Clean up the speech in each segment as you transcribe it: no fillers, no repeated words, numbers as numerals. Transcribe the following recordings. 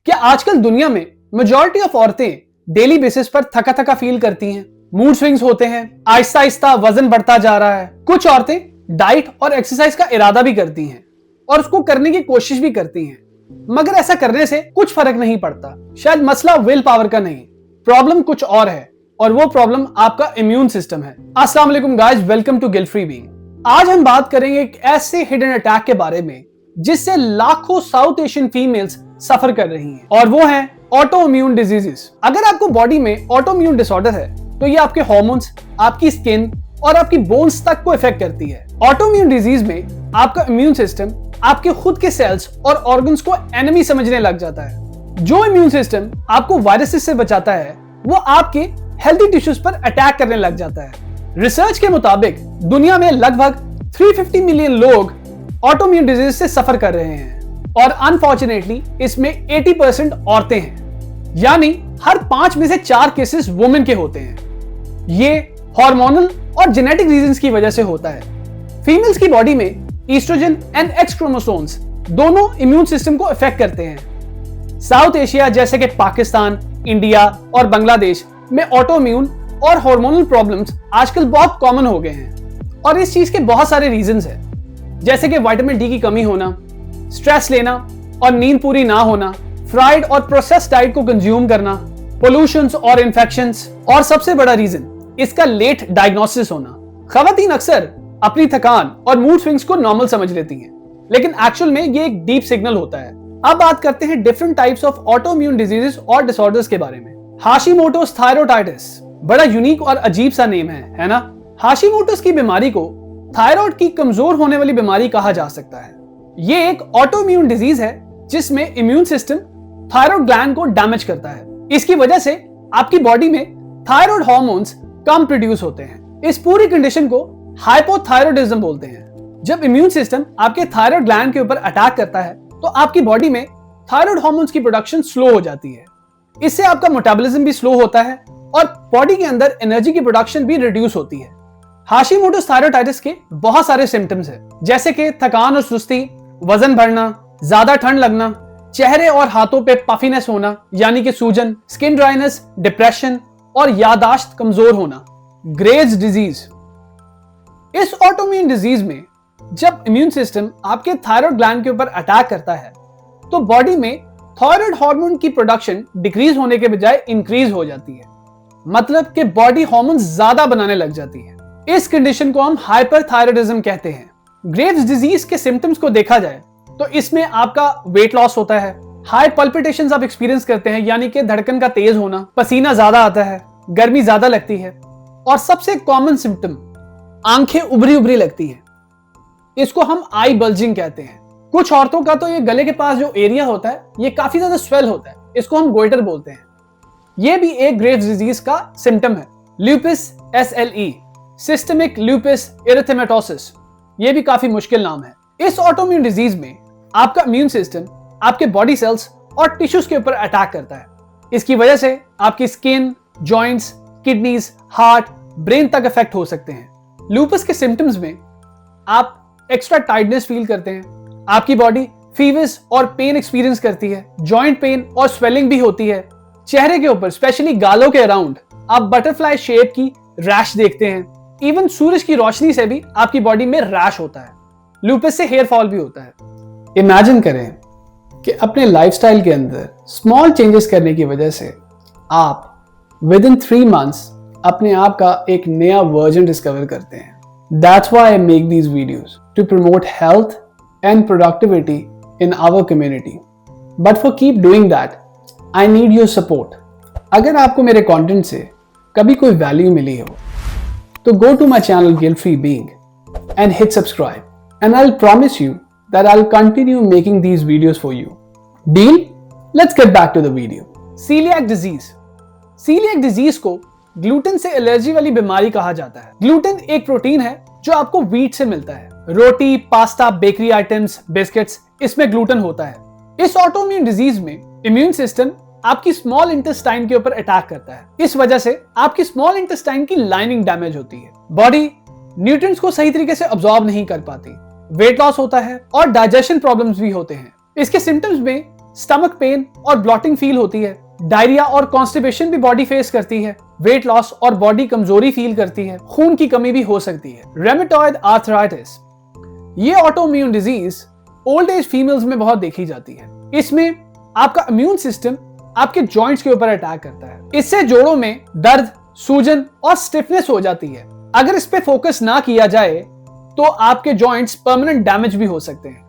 क्या आजकल दुनिया में मेजॉरिटी ऑफ औरतें डेली बेसिस पर थका थका फील करती हैं? मूड स्विंग्स होते हैं, आहिस्ता आहिस्ता वजन बढ़ता जा रहा है। कुछ औरतें डाइट और एक्सरसाइज का इरादा भी करती हैं और उसको करने की कोशिश भी करती हैं, मगर ऐसा करने से कुछ फर्क नहीं पड़ता। शायद मसला विल पावर का नहीं, प्रॉब्लम कुछ और है, और वो प्रॉब्लम आपका इम्यून सिस्टम है। अस्सलाम वालेकुम guys, welcome to guilt free being. आज हम बात करेंगे एक ऐसे हिडन अटैक के बारे में जिससे लाखों साउथ एशियन फीमेल्स सफर कर रही हैं, और वो है ऑटो इम्यून डिजीजेस। अगर आपको बॉडी में ऑटो इम्यून डिसऑर्डर है तो ये आपके हार्मोन्स, आपकी स्किन और आपकी बोन्स तक को इफेक्ट करती है। ऑटो इम्यून डिजीज में आपका इम्यून सिस्टम आपके खुद के सेल्स और ऑर्गन्स को एनिमी समझने लग जाता है। जो इम्यून सिस्टम आपको वायरसेस से बचाता है वो आपके हेल्थी टिश्यूज पर अटैक करने लग जाता है। रिसर्च के मुताबिक दुनिया में लगभग 350 मिलियन लोग ऑटो इम्यून डिजीज से सफर कर रहे हैं, और अनफॉर्चुनेटली इसमें 80% औरतें हैं, यानी हर 5 में से 4 केसेस वुमेन के होते हैं। ये हार्मोनल और जेनेटिक रीजंस की वजह से होता है। फीमेल्स की बॉडी में ईस्ट्रोजन एंड एक्स क्रोमोसोम्स दोनों इम्यून सिस्टम को इफेक्ट करते हैं। साउथ एशिया जैसे कि पाकिस्तान, इंडिया और बांग्लादेश में ऑटो इम्यून और हार्मोनल प्रॉब्लम्स आजकल बहुत कॉमन हो गए हैं, और इस चीज के बहुत सारे रीजंस हैं, जैसे कि विटामिन डी की कमी होना, स्ट्रेस लेना और नींद पूरी ना होना, फ्राइड और प्रोसेस्ड डाइट को कंज्यूम करना, पोल्यूशंस और इन्फेक्शंस, और सबसे बड़ा रीजन इसका लेट डायग्नोसिस होना। खवातीन अक्सर अपनी थकान और मूड स्विंग्स को नॉर्मल समझ लेती हैं, लेकिन एक्चुअल में ये एक डीप सिग्नल होता है। अब बात करते हैं different types of auto immune diseases और डिसऑर्डर्स के बारे में। हाशिमोटोस थायरोइडाइटिस बड़ा यूनिक और अजीब सा नेम है ना? हाशिमोटोस की बीमारी को थायराइड की कमजोर होने वाली बीमारी कहा जा सकता है। ये एक ऑटो इम्यून डिजीज है जिसमें इम्यून सिस्टम थायराइड ग्लैंड को डैमेज करता है। इसकी वजह से आपकी बॉडी में थायराइड हार्मोन्स कम प्रोड्यूस होते हैं। इस पूरी कंडीशन को हाइपोथायराइडिज्म बोलते हैं। जब इम्यून सिस्टम आपके थायराइड ग्लैंड के ऊपर अटैक करता है तो आपकी बॉडी में थायराइड हार्मोन्स की प्रोडक्शन स्लो हो जाती है। इससे आपका मेटाबॉलिज्म भी स्लो होता है और बॉडी के अंदर एनर्जी की प्रोडक्शन भी रिड्यूस होती है। हाशिमोटोस थायरोइडाइटिस के बहुत सारे सिम्टम्स हैं, जैसे कि थकान और सुस्ती, वजन बढ़ना, ज्यादा ठंड लगना, चेहरे और हाथों पे पफीनेस होना यानी कि सूजन, स्किन ड्राइनेस, डिप्रेशन और याददाश्त कमजोर होना। ग्रेव्स डिजीज, इस ऑटोइम्यून डिजीज में जब इम्यून सिस्टम आपके थायराइड ग्लैंड के ऊपर अटैक करता है तो बॉडी में थायराइड हार्मोन की प्रोडक्शन डिक्रीज होने के बजाय इंक्रीज हो जाती है, मतलब कि बॉडी हार्मोन ज्यादा बनाने लग जाती है। इस कंडीशन को हम हाइपरथायराइडिज्म कहते हैं। ग्रेव्स डिजीज के सिम्टम्स को देखा जाए तो इसमें आपका वेट लॉस होता है, हाई पल्पिटेशंस आप एक्सपीरियंस करते हैं यानी कि धड़कन का तेज होना, पसीना ज्यादा आता है, गर्मी ज्यादा लगती है, और सबसे कॉमन सिम्टम आंखें उभरी उभरी लगती है। इसको हम आई बल्जिंग कहते हैं। कुछ औरतों का तो ये गले के पास जो एरिया होता है ये काफी ज्यादा स्वेल होता है, इसको हम गोइटर बोलते हैं। ये भी एक ग्रेव्स डिजीज का सिम्टम है। ल्यूपिस SLE, सिस्टेमिक ल्यूपिस एरिथेमेटोसिस, ये भी काफी मुश्किल नाम है। इस ऑटोइम्यून डिजीज में आपका इम्यून सिस्टम आपके बॉडी सेल्स और टिश्यूज के ऊपर अटैक करता है। इसकी वजह से आपकी skin, joints, kidneys, heart, brain तक इफेक्ट हो सकते हैं। लूपस के सिम्टम्स में आप एक्स्ट्रा टाइटनेस फील करते हैं, आपकी बॉडी फीवर्स और पेन एक्सपीरियंस करती है, जॉइंट पेन और स्वेलिंग भी होती है। चेहरे के ऊपर स्पेशली गालों के अराउंड आप बटरफ्लाई शेप की रैश देखते हैं। इवन सूरज की रोशनी से भी आपकी बॉडी में रैश होता है। लूपस से हेयर फॉल भी होता है। इमेजिन करें कि अपने लाइफस्टाइल के अंदर स्मॉल चेंजेस करने की वजह से आप विद इन 3 मंथ्स अपने आप का एक नया वर्जन डिस्कवर करते हैं। That's why I make these videos, to promote health and productivity in our community. But for keep doing that, I need your support. अगर आपको मेरे कंटेंट से कभी कोई वैल्यू मिली हो तो go to my channel Guilt Free Being and hit subscribe, and I'll promise you that I'll continue making these videos for you. Deal? Let's get back to the video. Celiac disease. Celiac disease को gluten से allergy वाली बीमारी कहा जाता है। Gluten एक protein है जो आपको व्हीट से मिलता है। रोटी, पास्ता, बेकरी आइटम्स, बिस्किट्स, इसमें ग्लूटेन होता है। इस ऑटोइम्यून डिजीज में इम्यून सिस्टम आपकी स्मॉल इंटेस्टाइन के ऊपर अटैक करता है। इस वजह से आपकी स्मॉल इंटेस्टाइन की लाइनिंग डैमेज होती है। बॉडी न्यूट्रिएंट्स को सही तरीके से अब्सॉर्ब नहीं कर पाती, वेट लॉस होता है और डाइजेशन प्रॉब्लम्स भी होते हैं। इसके सिम्टम्स में स्टमक पेन और ब्लॉटिंग फील होती है। डायरिया और कॉन्स्टिपेशन भी बॉडी फेस करती है। वेट लॉस और बॉडी कमजोरी फील करती है। खून की कमी भी हो सकती है। रेमेटॉइड आर्थराइटिस, ये autoimmune disease old age females में बहुत देखी जाती है। इसमें आपका इम्यून सिस्टम आपके जॉइंट्स के ऊपर अटैक करता है। इससे जोड़ों में दर्द, सूजन और स्टिफनेस हो जाती है। अगर इस पे फोकस ना किया जाए तो आपके जॉइंट्स परमानेंट डैमेज भी हो सकते हैं।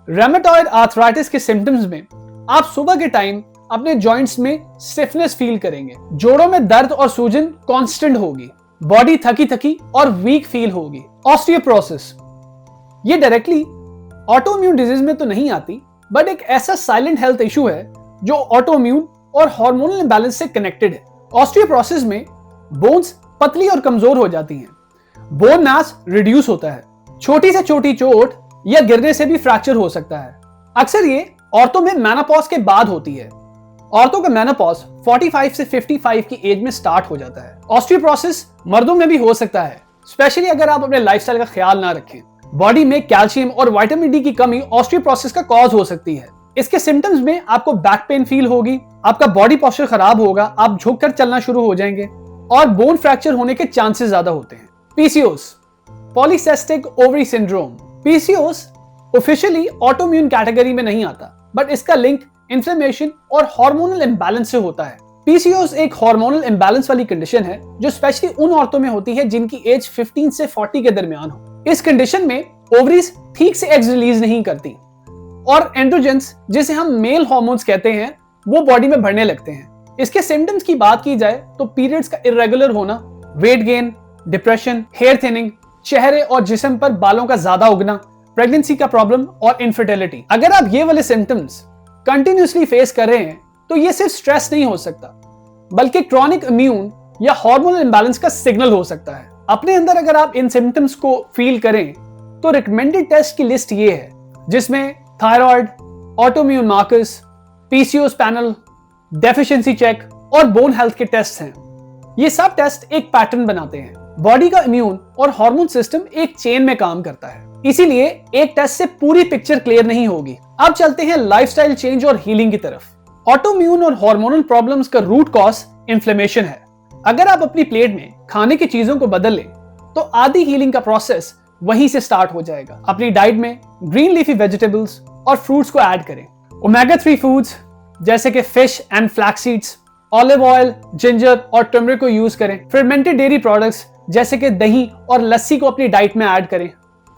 रेमेटॉइड आर्थराइटिस के सिम्टम्स में आप सुबह के टाइम अपने जॉइंट्स में स्टिफनेस फील करेंगे। जोड़ों में दर्द और सूजन कांस्टेंट होगी। बॉडी थकी थकी और वीक फील होगी। ऑस्टियोपोरोसिस, ये डायरेक्टली ऑटोइम्यून डिजीज में तो नहीं आती, बट एक ऐसा साइलेंट हेल्थ इशू है जो ऑटोइम्यून और हार्मोनल इंबैलेंस से कनेक्टेड है। ऑस्टियोपोरोसिस में बोन्स पतली और कमजोर हो जाती हैं। बोन मास रिड्यूस होता है। छोटी से छोटी चोट या गिरने से भी फ्रैक्चर हो सकता है। अक्सर ये औरतों में मेनोपॉज के बाद होती है। औरतों का मेनोपॉज 45 से 55 की एज में स्टार्ट हो जाता है। ऑस्टियोपोरोसिस मर्दों में भी हो सकता है, स्पेशली अगर आप अपने लाइफस्टाइल का ख्याल ना रखें। बॉडी में कैल्शियम और विटामिन डी की कमी ऑस्टियोपोरोसिस का कॉज हो सकती है। इसके सिम्टम्स में आपको बैक पेन फील होगी, आपका बॉडी पोस्चर खराब होगा, आप झुककर चलना शुरू हो जाएंगे और बोन फ्रैक्चर होने के चांसेस ज्यादा होते हैं। PCOS, polycystic ovary syndrome. PCOS officially autoimmune category में नहीं आता, बट इसका लिंक इन्फ्लेमेशन और हार्मोनल इंबैलेंस से होता है। पीसीओएस एक हार्मोनल इंबैलेंस वाली कंडीशन है जो स्पेशली उन औरतों में होती है जिनकी एज 15 से 40 के दरमियान हो। इस कंडीशन में ओवरीज ठीक से एग्स रिलीज नहीं करती और एंड्रोजेंस, जिसे हम मेल हार्मोन्स कहते हैं, वो बॉडी में बढ़ने लगते हैं। इसके सिम्टम्स की बात की जाए तो पीरियड्स का इरेगुलर होना, weight gain, depression, hair thinning, चेहरे और जिस्म पर बालों का ज्यादा उगना, प्रेगनेंसी का प्रॉब्लम और इनफर्टिलिटी। अगर आप ये वाले सिम्टम्स कंटिन्यूसली फेस कर रहे हैं तो ये सिर्फ स्ट्रेस नहीं हो सकता, बल्कि क्रॉनिक इम्यून या हार्मोनल इंबैलेंस का सिग्नल हो सकता है। अपने अंदर अगर आप इन सिम्टम्स को फील करें तो रिकमेंडेड टेस्ट की लिस्ट ये है, जिसमें thyroid, autoimmune markers, PCOS panel, deficiency check और बोन हेल्थ के टेस्ट हैं। ये सब टेस्ट एक पैटर्न बनाते हैं। बॉडी का इम्यून और हार्मोन सिस्टम एक चेन में काम करता है, इसीलिए एक टेस्ट से पूरी पिक्चर क्लियर नहीं होगी। अब चलते हैं लाइफस्टाइल चेंज और हीलिंग की तरफ। ऑटोइम्यून और हार्मोनल प्रॉब्लम्स का रूट कॉज इन्फ्लेमेशन है। अगर आप अपनी प्लेट में खाने की चीजों को बदल लें तो आधी हीलिंग का प्रोसेस वहीं से स्टार्ट हो जाएगा। अपनी डाइट में ग्रीन लीफी वेजिटेबल्स और फ्रूट्स को ऐड करें। ओमेगा 3 फूड्स जैसे कि fish and flax seeds, olive oil, ginger और टर्मरिक को यूज करें। फर्मेंटेड डेयरी प्रोडक्ट्स जैसे कि दही और लस्सी को अपनी डाइट में ऐड करें।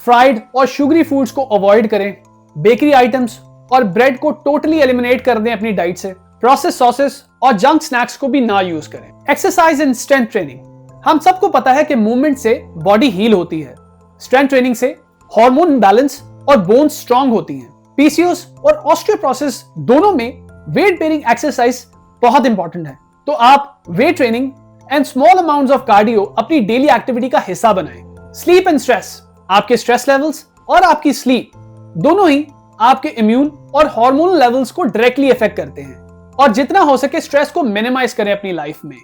फ्राइड और शुगरी फूड्स को अवॉइड करें। बेकरी आइटम्स और ब्रेड को टोटली एलिमिनेट कर दें अपनी डाइट से। प्रोसेस सॉसेस और जंक स्नैक्स को भी ना यूज करें। एक्सरसाइज एंड स्ट्रेंथ ट्रेनिंग, हम सबको पता है कि मूवमेंट से बॉडी हील होती है। स्ट्रेंथ ट्रेनिंग से हार्मोन बैलेंस और बोन्स स्ट्रांग होती हैं। पीसीओएस और ऑस्टियोपोरोसिस दोनों में वेट बेयरिंग एक्सरसाइज बहुत इंपॉर्टेंट है, तो आप weight training and small amounts of cardio अपनी डेली एक्टिविटी का हिस्सा बनाएं। स्लीप एंड स्ट्रेस, आपके स्ट्रेस लेवल्स और आपकी स्लीप दोनों ही आपके इम्यून और हार्मोनल लेवल्स को डायरेक्टली इफेक्ट करते हैं, और जितना हो सके स्ट्रेस को मिनिमाइज करें अपनी लाइफ में।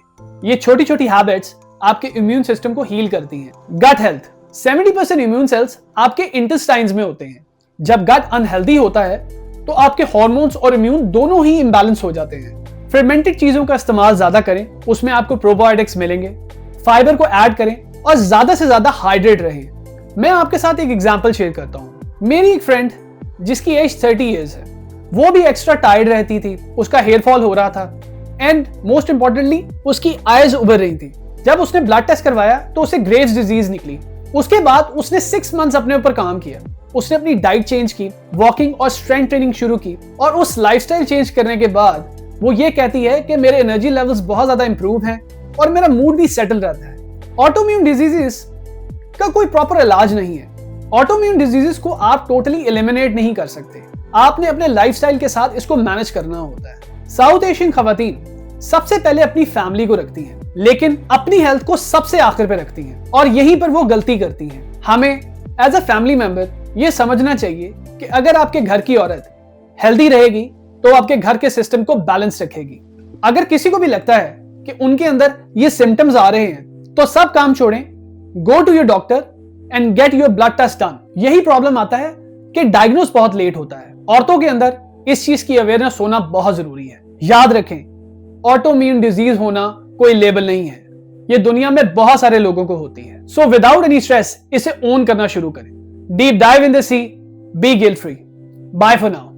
ये छोटी छोटी हैबिट्स आपके इम्यून सिस्टम को हील करती हैं। गट हेल्थ, 70% इम्यून सेल्स आपके इंटेस्टाइन्स में होते हैं। जब गट अनहेल्दी होता है तो आपके हार्मोन्स और इम्यून दोनों ही इम्बैलेंस हो जाते हैं। फर्मेंटेड चीजों का इस्तेमाल ज्यादा करें, उसमें आपको प्रोबायोटिक्स मिलेंगे। फाइबर को ऐड करें और ज्यादा से ज्यादा हाइड्रेट रहें। मैं आपके साथ एक एग्जांपल शेयर करता हूं। मेरी एक फ्रेंड जिसकी एज 30 इयर्स है, वो भी एक्स्ट्रा टायर्ड रहती थी, उसका हेयर फॉल हो रहा था एंड मोस्ट इंपॉर्टेंटली उसकी आईज उभर रही थी। जब उसने ब्लड टेस्ट करवाया तो उसे ग्रेव्स डिजीज निकली। उसके बाद उसने 6 मंथ्स अपने ऊपर काम किया। उसने अपनी डाइट चेंज की, वॉकिंग और स्ट्रेंथ ट्रेनिंग शुरू की, और उस लाइफस्टाइल चेंज करने के बाद वो ये कहती है कि मेरे एनर्जी लेवल्स बहुत ज्यादा इंप्रूव हैं और मेरा मूड भी सेटल रहता है। ऑटोइम्यून डिजीजेस का कोई प्रॉपर इलाज नहीं है। ऑटोइम्यून डिजीजेस को आप टोटली एलिमिनेट नहीं कर सकते, आपने अपने लाइफस्टाइल के साथ इसको मैनेज करना होता है। साउथ एशियन खवातीन सबसे पहले अपनी फैमिली को रखती हैं, लेकिन अपनी हेल्थ को सबसे आखिर पे रखती हैं, और यहीं पर वो गलती करती हैं। हमें एज अ फैमिली मेंबर ये समझना चाहिए कि अगर आपके घर की औरत हेल्दी रहेगी तो आपके घर के सिस्टम को बैलेंस रखेगी। अगर किसी को भी लगता है कि उनके अंदर ये सिम्टम्स आ रहे हैं तो सब काम छोड़ें, go to your doctor and get your blood test done. यही प्रॉब्लम आता है कि डायग्नोस बहुत लेट होता है। औरतों के अंदर इस चीज की अवेयरनेस होना बहुत जरूरी है। याद रखें, ऑटोइम्यून डिजीज होना कोई लेबल नहीं है, ये दुनिया में बहुत सारे लोगों को होती है। सो विदाउट एनी स्ट्रेस इसे ओन करना शुरू करें। Deep dive in the sea, be guilt free. Bye for now.